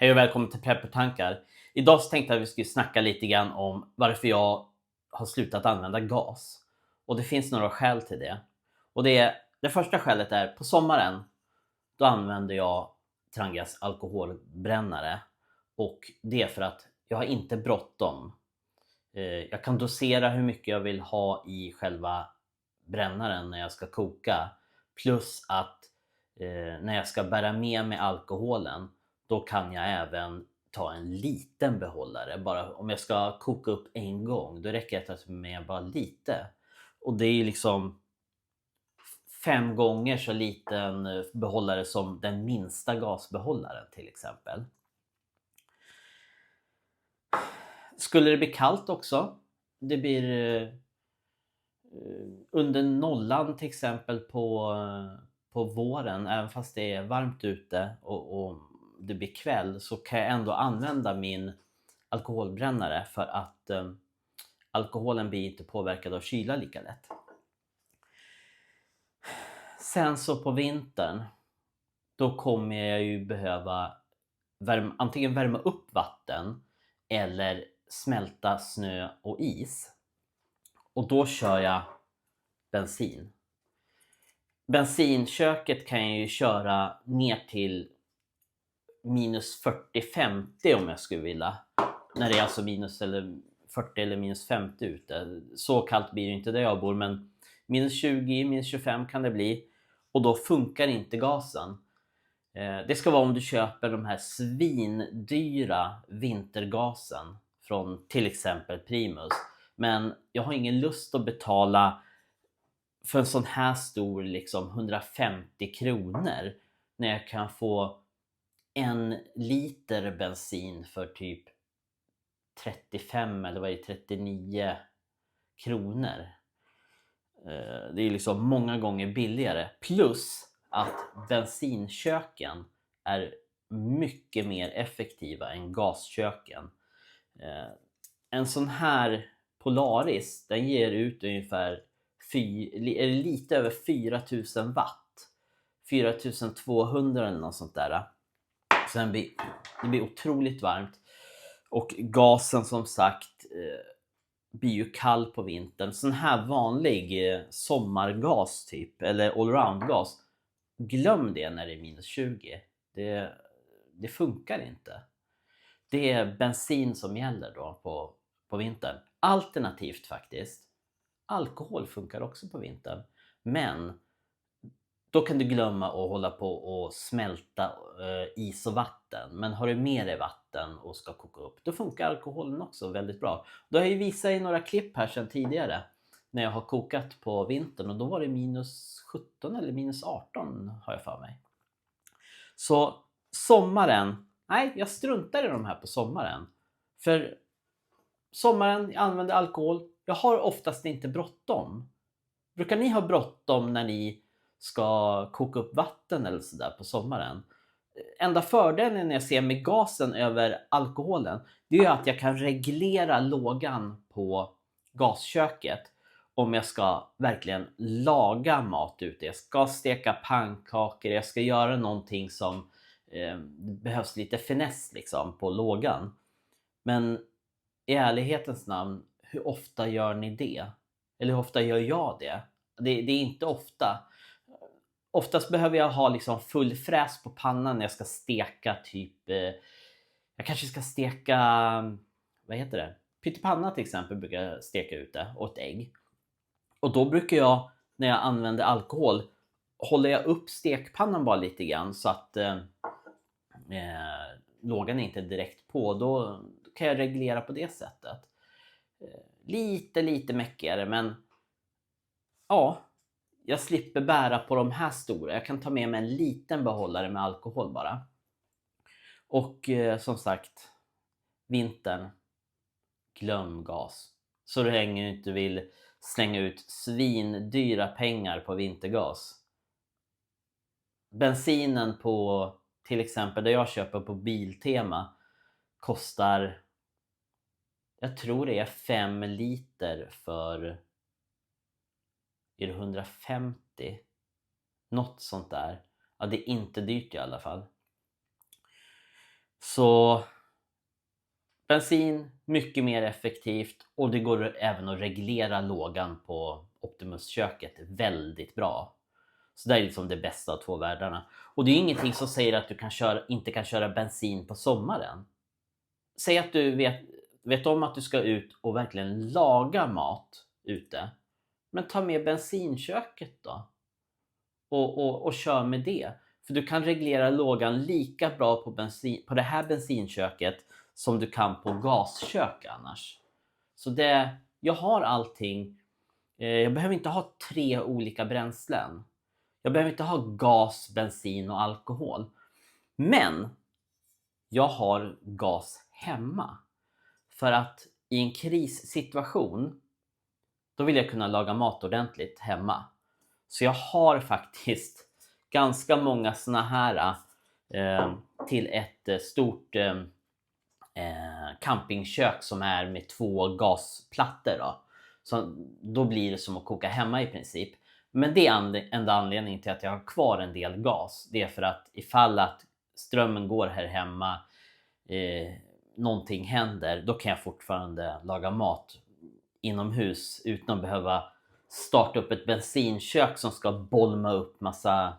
Hej och välkommen till Preppertankar. Idag så tänkte jag att vi skulle snacka lite grann om varför jag har slutat använda gas. Och det finns några skäl till det. Och det första skälet är på sommaren, då använder jag Trangias alkoholbrännare. Och det är för att jag har inte bråttom. Jag kan dosera hur mycket jag vill ha i själva brännaren när jag ska koka. Plus att när jag ska bära med mig alkoholen, då kan jag även ta en liten behållare. Bara om jag ska koka upp en gång, då räcker det att ta med bara lite. Och det är ju liksom 5 gånger så liten behållare som den minsta gasbehållaren till exempel. Skulle det bli kallt också, det blir under nollan till exempel på våren, även fast det är varmt ute och det blir kväll, så kan jag ändå använda min alkoholbrännare för att alkoholen blir inte påverkad av kyla lika lätt. Sen så på vintern, då kommer jag ju behöva antingen värma upp vatten eller smälta snö och is. Och då kör jag bensin. Bensinköket kan jag ju köra ner till minus 40-50 om jag skulle vilja. När det är alltså minus eller 40 eller minus 50 ute. Så kallt blir det inte där jag bor, men minus 20, minus 25 kan det bli. Och då funkar inte gasen. Det ska vara om du köper de här svindyra vintergasen från till exempel Primus. Men jag har ingen lust att betala för en sån här stor liksom 150 kronor när jag kan få 1 liter bensin för typ 35 eller vad är det, 39 kronor. Det är liksom många gånger billigare. Plus att bensinköken är mycket mer effektiva än gasköken. En sån här Polaris, den ger ut ungefär lite över 4000 watt. 4200 eller något sånt där. Så det blir otroligt varmt. Och gasen som sagt blir ju kall på vintern. Sån här vanlig sommargas typ, eller allroundgas, glöm det när det är minus 20. Det funkar inte. Det är bensin som gäller då på vintern. Alternativt faktiskt, alkohol funkar också på vintern. Men då kan du glömma att hålla på och smälta is och vatten. Men har du med dig vatten och ska koka upp, då funkar alkoholen också väldigt bra. Då har jag ju visat i några klipp här sedan tidigare när jag har kokat på vintern. Och då var det minus 17 eller minus 18 har jag för mig. Så sommaren, nej, jag struntar i de här på sommaren. För sommaren, jag använder alkohol. Jag har oftast inte bråttom. Brukar ni ha bråttom när ni ska koka upp vatten eller sådär på sommaren? Enda fördelen när jag ser med gasen över alkoholen, det är att jag kan reglera lågan på gasköket om jag ska verkligen laga mat ute. Jag ska steka pannkakor, jag ska göra någonting som behövs lite finess liksom på lågan. Men i ärlighetens namn, hur ofta gör ni det? Eller hur ofta gör jag det? Det är inte ofta. Oftast behöver jag ha liksom full fräs på pannan när jag ska steka typ... jag kanske ska steka... Vad heter det? Pyttipanna till exempel brukar jag steka ute och ett ägg. Och då brukar jag, när jag använder alkohol, håller jag upp stekpannan bara lite grann så att lågan är inte direkt på. Då kan jag reglera på det sättet. Lite mäckigare, men ja, jag slipper bära på de här stora. Jag kan ta med mig en liten behållare med alkohol bara. Och som sagt, vintern, glöm gas. Så länge du inte vill slänga ut svindyra pengar på vintergas. Bensinen på till exempel där jag köper på Biltema kostar, jag tror det är 5 liter för, är det 150? Något sånt där. Ja, det är inte dyrt i alla fall. Så bensin, mycket mer effektivt, och det går även att reglera lågan på Optimus-köket väldigt bra. Så det är liksom det bästa av två världarna. Och det är ingenting som säger att du inte kan köra bensin på sommaren. Säg att du vet om att du ska ut och verkligen laga mat ute. Men ta med bensinköket då. Och kör med det. För du kan reglera lågan lika bra på det här bensinköket som du kan på gaskök annars. Så jag har allting. Jag behöver inte ha 3 olika bränslen. Jag behöver inte ha gas, bensin och alkohol. Men jag har gas hemma. För att i en krissituation, då vill jag kunna laga mat ordentligt hemma. Så jag har faktiskt ganska många såna här till ett stort campingkök som är med 2 gasplattor då. Så då blir det som att koka hemma i princip. Men det är enda anledningen till att jag har kvar en del gas. Det är för att ifall att strömmen går här hemma, någonting händer, då kan jag fortfarande laga mat inomhus utan att behöva starta upp ett bensinkök som ska bolma upp massa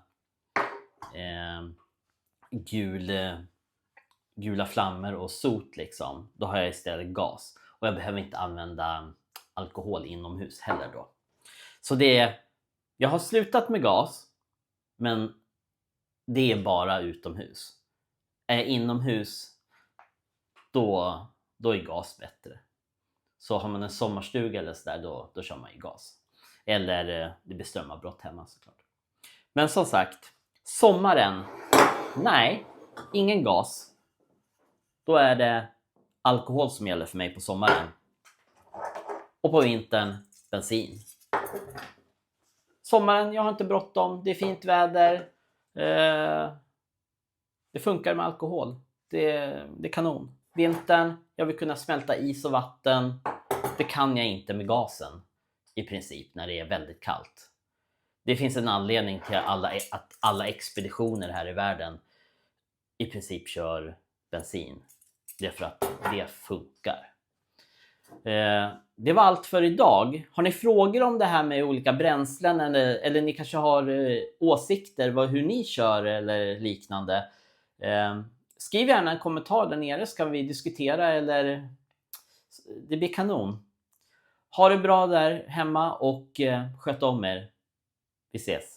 gula flammor och sot liksom. Då har jag istället gas. Och jag behöver inte använda alkohol inomhus heller då. Så jag har slutat med gas, men det är bara utomhus. Är jag inomhus, då är gas bättre. Så har man en sommarstuga eller sådär, då kör man i gas. Eller det blir strömavbrott hemma såklart. Men som sagt, sommaren, nej, ingen gas. Då är det alkohol som gäller för mig på sommaren. Och på vintern, bensin. Sommaren, jag har inte bråttom, det är fint väder. Det funkar med alkohol. Det är kanon. Vintern, jag vill kunna smälta is och vatten. Det kan jag inte med gasen i princip när det är väldigt kallt. Det finns en anledning till att alla expeditioner här i världen i princip kör bensin. Det är för att det funkar. Det var allt för idag. Har ni frågor om det här med olika bränslen eller ni kanske har åsikter hur ni kör eller liknande? Skriv gärna en kommentar där nere så kan vi diskutera, eller det blir kanon. Ha det bra där hemma och sköt om er. Vi ses.